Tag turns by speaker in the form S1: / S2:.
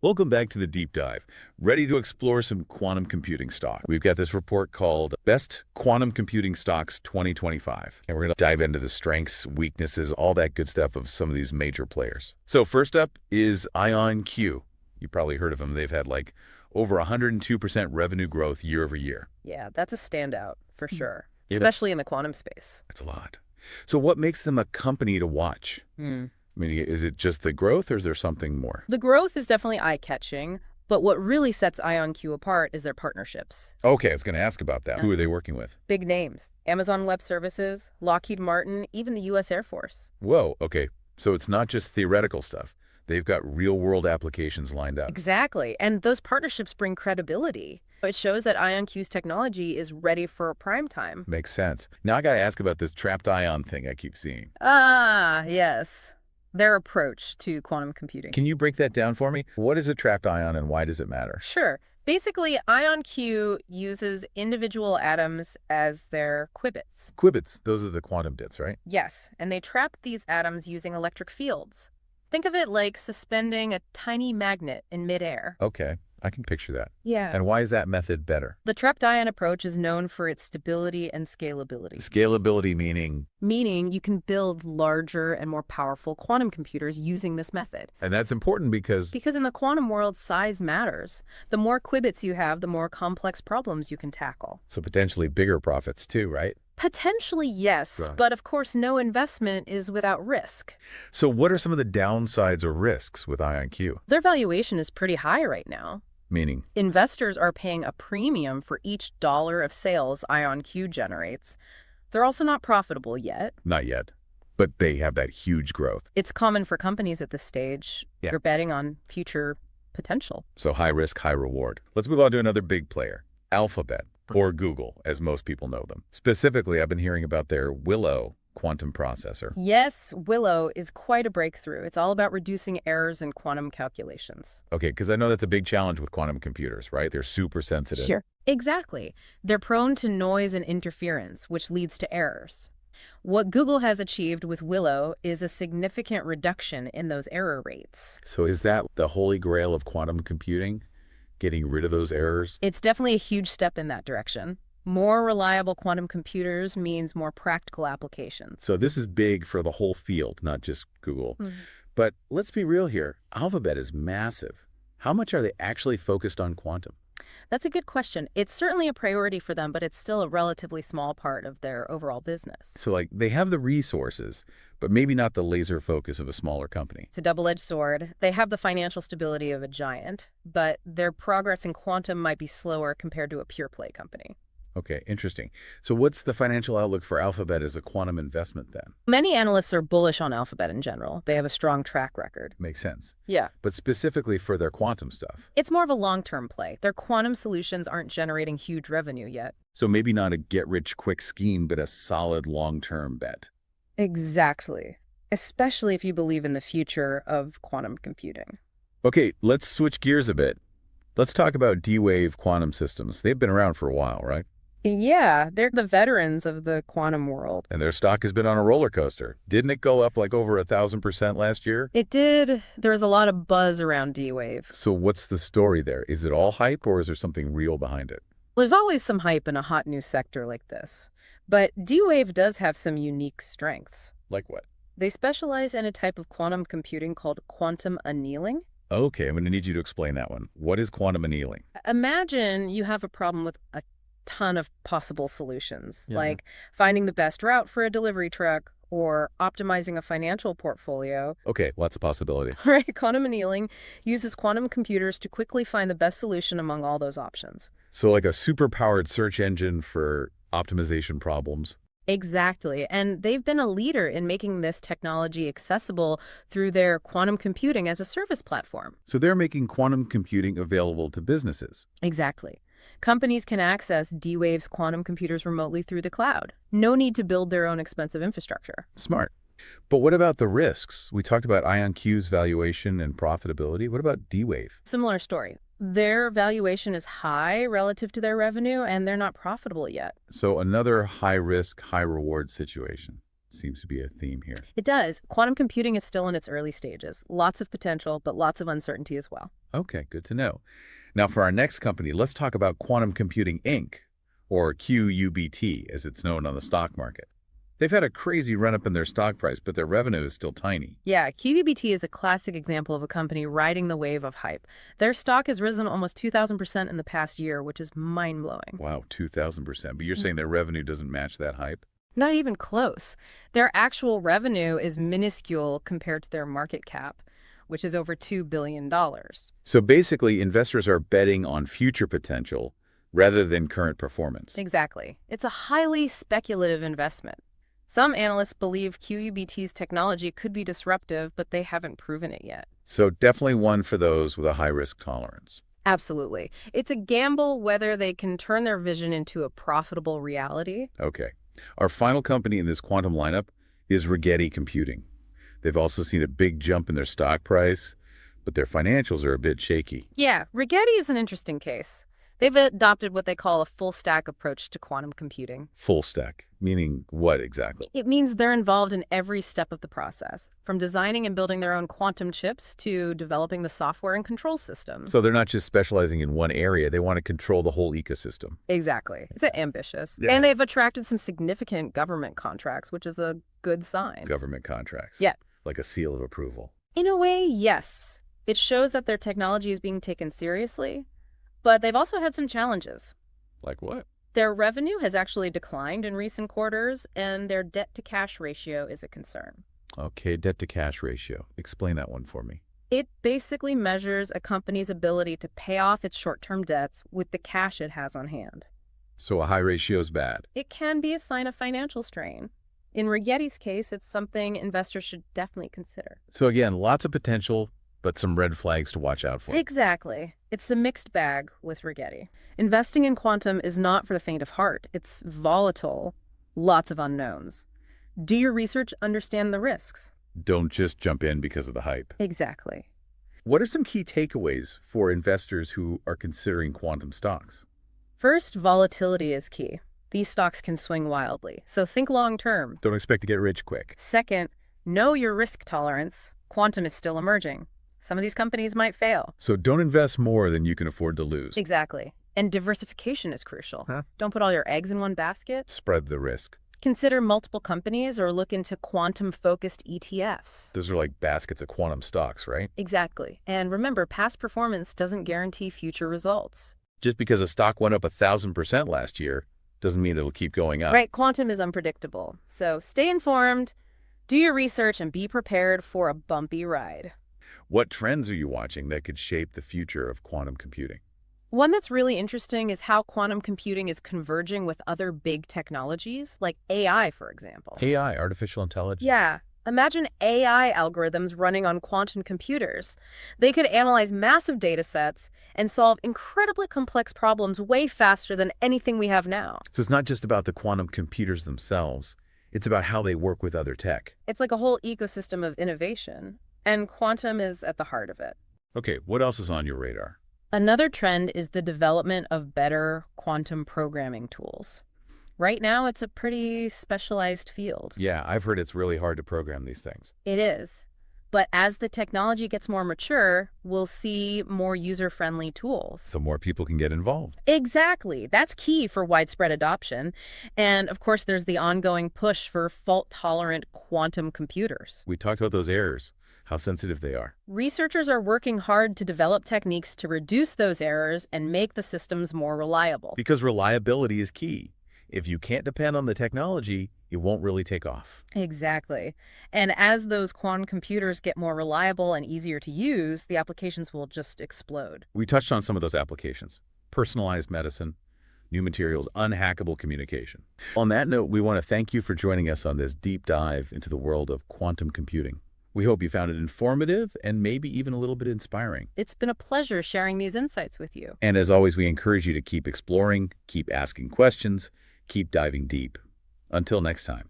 S1: Welcome back to the deep dive. Ready to explore some quantum computing stock. We've got this report called Best Quantum Computing Stocks 2025. And we're going to dive into the strengths, weaknesses, all that good stuff of some of these major players. So first up is IonQ. You probably heard of them. They've had like over 102% revenue growth year over year.
S2: Yeah, that's a standout for sure, especially in the quantum space.
S1: That's a lot. So what makes them a company to watch? I mean, is it just the growth or is there something more?
S2: The growth is definitely eye-catching, but what really sets IonQ apart is their partnerships.
S1: Okay, I was going to ask about that. Who are they working with?
S2: Big names. Amazon Web Services, Lockheed Martin, even the U.S. Air Force.
S1: Whoa, okay. So it's not just theoretical stuff. They've got real-world applications lined up.
S2: Exactly, and those partnerships bring credibility. It shows that IonQ's technology is ready for prime time.
S1: Makes sense. Now I got to ask about this trapped ion thing I keep seeing.
S2: Ah, yes. Their approach to quantum computing.
S1: Can you break that down for me? What is a trapped ion and why does it matter?
S2: Sure. Basically, IonQ uses individual atoms as their qubits.
S1: QUBTs, those are the quantum bits, right?
S2: Yes, and they trap these atoms using electric fields. Think of it like suspending a tiny magnet in midair.
S1: Okay, I can picture that.
S2: Yeah.
S1: And why is that method better?
S2: The trapped ion approach is known for its stability and scalability.
S1: Scalability meaning?
S2: Meaning you can build larger and more powerful quantum computers using this method.
S1: And that's important because?
S2: Because in the quantum world, size matters. The more qubits you have, the more complex problems you can tackle.
S1: So potentially bigger profits too, right?
S2: Potentially, yes.
S1: Right.
S2: But of course, no investment is without risk.
S1: So what are some of the downsides or risks with IonQ?
S2: Their valuation is pretty high right now.
S1: Meaning?
S2: Investors are paying a premium for each dollar of sales IonQ generates. They're also not profitable yet.
S1: Not yet. But they have that huge growth.
S2: It's common for companies at this stage.
S1: Yeah.
S2: You're betting on future potential.
S1: So high risk, high reward. Let's move on to another big player, Alphabet, or Google, as most people know them. Specifically, I've been hearing about their Willow quantum processor.
S2: Yes, Willow is quite a breakthrough. It's all about reducing errors in quantum calculations.
S1: Okay, because I know that's a big challenge with quantum computers, right? They're super sensitive.
S2: Sure. Exactly. They're prone to noise and interference, which leads to errors. What Google has achieved with Willow is a significant reduction in those error rates.
S1: So is that the holy grail of quantum computing? Getting rid of those errors?
S2: It's definitely a huge step in that direction. More reliable quantum computers means more practical applications.
S1: So this is big for the whole field, not just Google. But let's be real here. Alphabet is massive. How much are they actually focused on quantum?
S2: That's a good question. It's certainly a priority for them, but it's still a relatively small part of their overall business.
S1: So like they have the resources, but maybe not the laser focus of a smaller company.
S2: It's a double-edged sword. They have the financial stability of a giant, but their progress in quantum might be slower compared to a pure play company.
S1: Okay, interesting. So what's the financial outlook for Alphabet as a quantum investment then?
S2: Many analysts are bullish on Alphabet in general. They have a strong track record.
S1: Makes sense.
S2: Yeah.
S1: But specifically for their quantum stuff.
S2: It's more of a long-term play. Their quantum solutions aren't generating huge revenue yet.
S1: So maybe not a get-rich-quick scheme, but a solid long-term bet.
S2: Exactly. Especially if you believe in the future of quantum computing.
S1: Okay, let's switch gears a bit. Let's talk about D-Wave quantum systems. They've been around for a while, right?
S2: Yeah, they're the veterans of the quantum world.
S1: And their stock has been on a roller coaster. Didn't it go up like over 1,000% last year?
S2: It did. There was a lot of buzz around D-Wave.
S1: So what's the story there? Is it all hype or is there something real behind it?
S2: There's always some hype in a hot new sector like this. But D-Wave does have some unique strengths.
S1: Like what?
S2: They specialize in a type of quantum computing called quantum annealing.
S1: Okay, I'm going to need you to explain that one. What is quantum annealing?
S2: Imagine you have a problem with a ton of possible solutions, like finding the best route for a delivery truck or optimizing a financial portfolio.
S1: Okay, lots of possibility.
S2: Right, quantum annealing uses quantum computers to quickly find the best solution among all those options.
S1: So like a super-powered search engine for optimization problems.
S2: Exactly, and they've been a leader in making this technology accessible through their quantum computing as a service platform.
S1: So they're making quantum computing available to businesses.
S2: Exactly. Companies can access D-Wave's quantum computers remotely through the cloud. No need to build their own expensive infrastructure.
S1: Smart. But what about the risks? We talked about IonQ's valuation and profitability. What about D-Wave?
S2: Similar story. Their valuation is high relative to their revenue, and they're not profitable yet.
S1: So another high-risk, high-reward situation. Seems to be a theme here.
S2: It does. Quantum computing is still in its early stages. Lots of potential, but lots of uncertainty as well.
S1: Okay, good to know. Now, for our next company, let's talk about Quantum Computing Inc., or QUBT, as it's known on the stock market. They've had a crazy run-up in their stock price, but their revenue is still tiny.
S2: Yeah, QBTS is a classic example of a company riding the wave of hype. Their stock has risen almost 2,000% in the past year, which is mind-blowing.
S1: Wow, 2,000%. But you're saying their revenue doesn't match that hype?
S2: Not even close. Their actual revenue is minuscule compared to their market cap, which is over $2 billion.
S1: So basically, investors are betting on future potential rather than current performance.
S2: Exactly. It's a highly speculative investment. Some analysts believe QUBT's technology could be disruptive, but they haven't proven it yet.
S1: So definitely one for those with a high-risk tolerance.
S2: Absolutely. It's a gamble whether they can turn their vision into a profitable reality.
S1: Okay. Our final company in this quantum lineup is Rigetti Computing. They've also seen a big jump in their stock price, but their financials are a bit shaky.
S2: Yeah, Rigetti is an interesting case. They've adopted what they call a full-stack approach to quantum computing.
S1: Full stack, meaning what exactly?
S2: It means they're involved in every step of the process, from designing and building their own quantum chips to developing the software and control system.
S1: So they're not just specializing in one area, they want to control the whole ecosystem.
S2: Exactly. It's ambitious.
S1: Yeah.
S2: And they've attracted some significant government contracts, which is a good sign.
S1: Government contracts.
S2: Yeah.
S1: Like a seal of approval.
S2: In a way, yes. It shows that their technology is being taken seriously, but they've also had some challenges.
S1: Like what?
S2: Their revenue has actually declined in recent quarters, and their debt-to-cash ratio is a concern.
S1: Okay, debt-to-cash ratio. Explain that one for me.
S2: It basically measures a company's ability to pay off its short-term debts with the cash it has on hand.
S1: So a high ratio is bad.
S2: It can be a sign of financial strain. In Rigetti's case, it's something investors should definitely consider.
S1: So again, lots of potential, but some red flags to watch out for.
S2: Exactly. It's a mixed bag with Rigetti. Investing in quantum is not for the faint of heart. It's volatile, lots of unknowns. Do your research, understand the risks.
S1: Don't just jump in because of the hype.
S2: Exactly.
S1: What are some key takeaways for investors who are considering quantum stocks?
S2: First, volatility is key. These stocks can swing wildly, so think long term.
S1: Don't expect to get rich quick.
S2: Second, know your risk tolerance. Quantum is still emerging. Some of these companies might fail.
S1: So don't invest more than you can afford to lose.
S2: Exactly. And diversification is crucial.
S1: Huh?
S2: Don't put all your eggs in one basket.
S1: Spread the risk.
S2: Consider multiple companies or look into quantum-focused ETFs.
S1: Those are like baskets of quantum stocks, right?
S2: Exactly. And remember, past performance doesn't guarantee future results.
S1: Just because a stock went up 1,000% last year doesn't mean it'll keep going up.
S2: Right, quantum is unpredictable. So stay informed, do your research, and be prepared for a bumpy ride.
S1: What trends are you watching that could shape the future of quantum computing?
S2: One that's really interesting is how quantum computing is converging with other big technologies, like AI, for example.
S1: AI, artificial intelligence.
S2: Yeah. Imagine AI algorithms running on quantum computers. They could analyze massive data sets and solve incredibly complex problems way faster than anything we have now.
S1: So it's not just about the quantum computers themselves. It's about how they work with other tech.
S2: It's like a whole ecosystem of innovation, and quantum is at the heart of it.
S1: Okay, what else is on your radar?
S2: Another trend is the development of better quantum programming tools. Right now, it's a pretty specialized field.
S1: Yeah, I've heard it's really hard to program these things.
S2: It is. But as the technology gets more mature, we'll see more user-friendly tools.
S1: So more people can get involved.
S2: Exactly. That's key for widespread adoption. And of course, there's the ongoing push for fault-tolerant quantum computers.
S1: We talked about those errors, how sensitive they are.
S2: Researchers are working hard to develop techniques to reduce those errors and make the systems more reliable.
S1: Because reliability is key. If you can't depend on the technology, it won't really take off.
S2: Exactly. And as those quantum computers get more reliable and easier to use, the applications will just explode.
S1: We touched on some of those applications. Personalized medicine, new materials, unhackable communication. On that note, we want to thank you for joining us on this deep dive into the world of quantum computing. We hope you found it informative and maybe even a little bit inspiring.
S2: It's been a pleasure sharing these insights with you.
S1: And as always, we encourage you to keep exploring, keep asking questions, keep diving deep. Until next time.